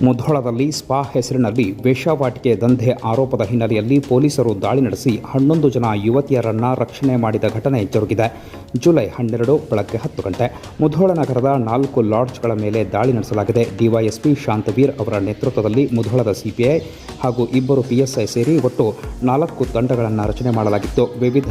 ಮುಧೋಳದಲ್ಲಿ spa ಹೆಸರಿನಲ್ಲಿ ವೇಶ್ಯಾವಾಟಿಕೆ ದಂಧೆ ಆರೋಪದ ಹಿನ್ನೆಲೆಯಲ್ಲಿ ಪೊಲೀಸರು ದಾಳಿ ನಡೆಸಿ 11 ಜನ ಯುವತಿಯರನ್ನು ರಕ್ಷಣೆ ಮಾಡಿದ ಘಟನೆ ಜರುಗಿದೆ. ಜುಲೈ 12 ಬೆಳಗ್ಗೆ 10 ಗಂಟೆ ಮುಧೋಳ ನಗರದ 4 ಲಾಡ್ಜ್ಗಳ ಮೇಲೆ ದಾಳಿ ನಡೆಸಲಾಗಿದೆ. ಡಿವೈಎಸ್ಪಿ ಶಾಂತವೀರ್ ಅವರ ನೇತೃತ್ವದಲ್ಲಿ ಮುಧೋಳದ ಸಿಪಿಐ ಹಾಗೂ 2 PSI ಸೇರಿ ಒಟ್ಟು 4 ತಂಡಗಳನ್ನು ರಚನೆ ಮಾಡಲಾಗಿತ್ತು. ವಿವಿಧ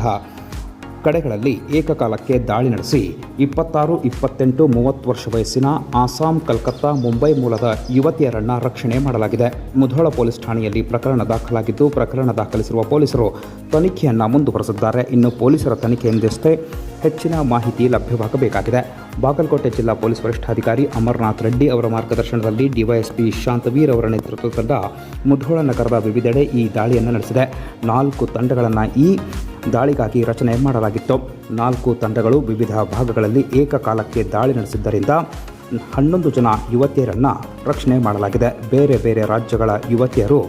ಕಡೆಗಳಲ್ಲಿ ಏಕಕಾಲಕ್ಕೆ ದಾಳಿ ನಡೆಸಿ 26, 28, 30 ವರ್ಷ ವಯಸ್ಸಿನ ಆಸಾಂ, ಕಲ್ಕತ್ತಾ, ಮುಂಬೈ ಮೂಲದ ಯುವತಿಯರನ್ನು ರಕ್ಷಣೆ ಮಾಡಲಾಗಿದೆ. ಮುಧೋಳ ಪೊಲೀಸ್ ಠಾಣೆಯಲ್ಲಿ ಪ್ರಕರಣ ದಾಖಲಾಗಿದ್ದು, ಪ್ರಕರಣ ದಾಖಲಿಸಿರುವ ಪೊಲೀಸರು ತನಿಖೆಯನ್ನು ಮುಂದುವರೆಸಿದ್ದಾರೆ. ಇನ್ನು ಪೊಲೀಸರ ತನಿಖೆಯಿಂದಷ್ಟೇ ಹೆಚ್ಚಿನ ಮಾಹಿತಿ ಲಭ್ಯವಾಗಬೇಕಾಗಿದೆ. ಬಾಗಲಕೋಟೆ ಜಿಲ್ಲಾ ಪೊಲೀಸ್ ವರಿಷ್ಠಾಧಿಕಾರಿ ಅಮರನಾಥ್ ರೆಡ್ಡಿ ಅವರ ಮಾರ್ಗದರ್ಶನದಲ್ಲಿ ಡಿವೈಎಸ್ಪಿ ಶಾಂತವೀರ್ ಅವರ ನೇತೃತ್ವದ ಮುಧೋಳ ನಗರದ ವಿವಿಧೆಡೆ ಈ ದಾಳಿಯನ್ನು ನಡೆಸಿದೆ. 4 ತಂಡಗಳನ್ನು ಈ ದಾಳಿಗಾಗಿ ರಚನೆ ಮಾಡಲಾಗಿತ್ತು. 4 ತಂಡಗಳು ವಿವಿಧ ಭಾಗಗಳಲ್ಲಿ ಏಕಕಾಲಕ್ಕೆ ದಾಳಿ ನಡೆಸಿದ್ದರಿಂದ 11 ಜನ ಯುವತಿಯರನ್ನು ರಕ್ಷಣೆ ಮಾಡಲಾಗಿದೆ. ಬೇರೆ ಬೇರೆ ರಾಜ್ಯಗಳ ಯುವತಿಯರು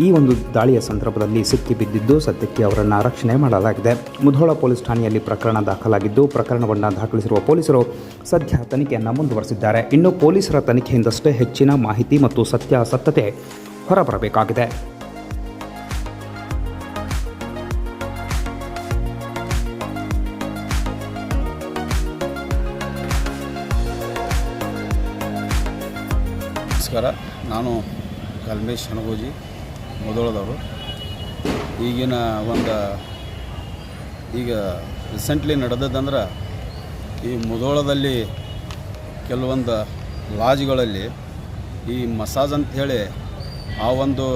ಈ ಒಂದು ದಾಳಿಯ ಸಂದರ್ಭದಲ್ಲಿ ಸಿಕ್ಕಿಬಿದ್ದಿದ್ದು ಸದ್ಯಕ್ಕೆ ಅವರನ್ನು ರಕ್ಷಣೆ ಮಾಡಲಾಗಿದೆ. ಮುಧೋಳ ಪೊಲೀಸ್ ಠಾಣೆಯಲ್ಲಿ ಪ್ರಕರಣ ದಾಖಲಾಗಿದ್ದು, ಪ್ರಕರಣವನ್ನು ದಾಖಲಿಸಿರುವ ಪೊಲೀಸರು ಸದ್ಯ ತನಿಖೆಯನ್ನು ಮುಂದುವರೆಸಿದ್ದಾರೆ. ಇನ್ನು ಪೊಲೀಸರ ತನಿಖೆಯಿಂದಷ್ಟೇ ಹೆಚ್ಚಿನ ಮಾಹಿತಿ ಮತ್ತು ಸತ್ಯಾಸತ್ಯತೆ ಹೊರಬರಬೇಕಾಗಿದೆ. ನಮಸ್ಕಾರ, ನಾನು ಕಲ್ಮೇಶ್ ಹನಗೋಜಿ, ಮುಧೋಳದವರು. ಈಗ ರೀಸೆಂಟ್ಲಿ ನಡೆದದಂದ್ರೆ ಈ ಮುಧೋಳದಲ್ಲಿ ಕೆಲವೊಂದು ಲಾಜ್ಗಳಲ್ಲಿ ಈ ಮಸಾಜ್ ಅಂಥೇಳಿ ಆ ಒಂದು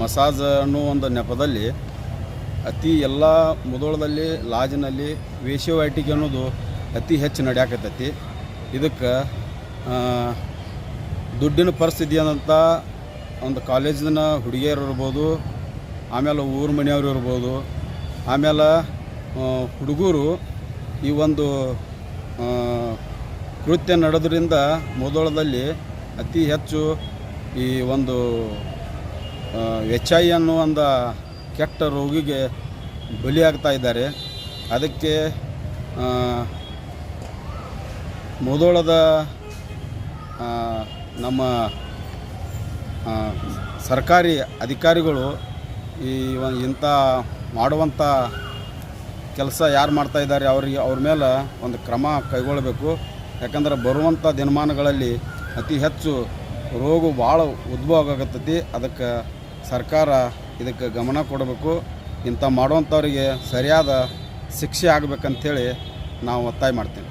ಮಸಾಜ್ ಅನ್ನೋ ಒಂದು ನೆಪದಲ್ಲಿ ಎಲ್ಲ ಮುಧೋಳದಲ್ಲಿ ಲಾಜಿನಲ್ಲಿ ವೇಶ್ಯಾವಾಟಿಕೆ ಅನ್ನೋದು ಅತಿ ಹೆಚ್ಚು ನಡೆಯಾಕತ್ತೈತಿ. ಇದಕ್ಕೆ ದುಡ್ಡಿನ ಪರಿಸ್ಥಿತಿ ಅನ್ನಂಥ ಒಂದು ಕಾಲೇಜಿನ ಹುಡುಗಿಯರು ಇರ್ಬೋದು, ಆಮೇಲೆ ಊರ ಮನೆಯವರು ಇರ್ಬೋದು, ಆಮೇಲೆ ಹುಡುಗರು ಈ ಒಂದು ಕೃತ್ಯ ನಡೆದ್ರಿಂದ ಮುಧೋಳದಲ್ಲಿ ಅತಿ ಹೆಚ್ಚು ಈ ಒಂದು HIV ಅನ್ನೋ ಒಂದು ಕೆಟ್ಟ ರೋಗಿಗೆ ಬಲಿಯಾಗ್ತಾ ಇದ್ದಾರೆ. ಅದಕ್ಕೆ ಮುಧೋಳದ ನಮ್ಮ ಸರ್ಕಾರಿ ಅಧಿಕಾರಿಗಳು ಇಂಥ ಮಾಡುವಂಥ ಕೆಲಸ ಯಾರು ಮಾಡ್ತಾಯಿದ್ದಾರೆ ಅವ್ರ ಮೇಲೆ ಒಂದು ಕ್ರಮ ಕೈಗೊಳ್ಳಬೇಕು. ಯಾಕಂದ್ರೆ ಬರುವಂಥ ದಿನಮಾನಗಳಲ್ಲಿ ಅತಿ ಹೆಚ್ಚು ರೋಗ ಭಾಳ ಉದ್ಭವ ಆಗತ್ತೈತಿ. ಅದಕ್ಕೆ ಸರ್ಕಾರ ಇದಕ್ಕೆ ಗಮನ ಕೊಡಬೇಕು. ಇಂಥ ಮಾಡುವಂಥವ್ರಿಗೆ ಸರಿಯಾದ ಶಿಕ್ಷೆ ಆಗಬೇಕಂಥೇಳಿ ನಾವು ಒತ್ತಾಯ ಮಾಡ್ತೀವಿ.